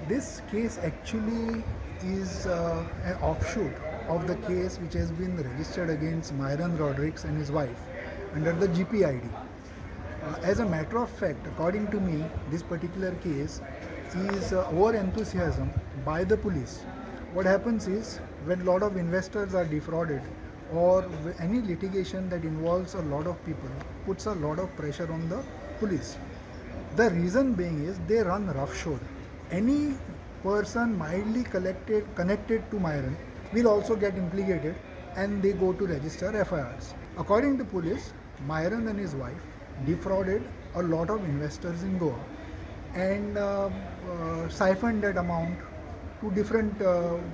This case actually is an offshoot of the case which has been registered against Myron Rodrigues and his wife under the GPID. As a matter of fact, according to me, this particular case is over enthusiasm by the police. What happens is when a lot of investors are defrauded or any litigation that involves a lot of people puts a lot of pressure on the police. The reason being is they run roughshod. Any person mildly connected to Myron will also get implicated and they go to register FIRs. According to police, Myron and his wife defrauded a lot of investors in Goa and siphoned that amount to different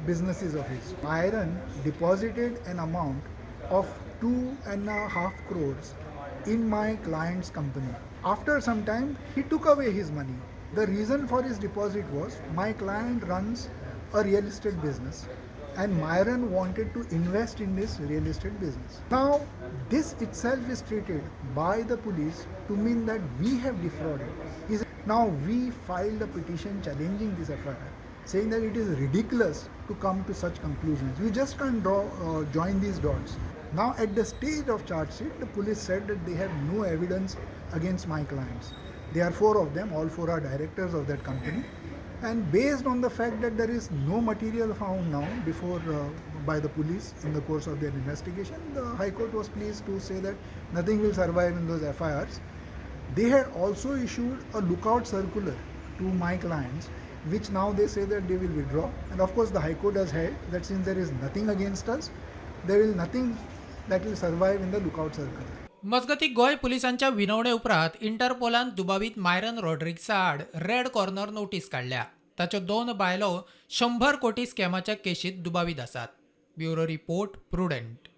businesses of his. Myron deposited an amount of 2.5 crores in my client's company. After some time, he took away his money. The reason for his deposit was my client runs a real estate business and Myron wanted to invest in this real estate business. Now, this itself is treated by the police to mean that we have defrauded. Now, we filed a petition challenging this FIR, saying that it is ridiculous to come to such conclusions. You just can't join these dots. Now, at the stage of charge sheet, the police said that they have no evidence against my clients. There are 4 of them, all 4 are directors of that company. And based on the fact that there is no material found now by the police in the course of their investigation, the High Court was pleased to say that nothing will survive in those FIRs. They had also issued a lookout circular to my clients, which now they say that they will withdraw. And of course, the High Court has held that since there is nothing against us, there is nothing that will survive in the lookout circular. मजगती गोय पुलिसांच्या विनवणे उपरांत इंटरपोलान दुबावीत Myron रॉड्रिग्सा आड red corner notice काढल्या. ताच्यो 2 बायलो 100 कोटी स्कॅमाच्या केशीत दुबावीत आसात. Bureau report prudent.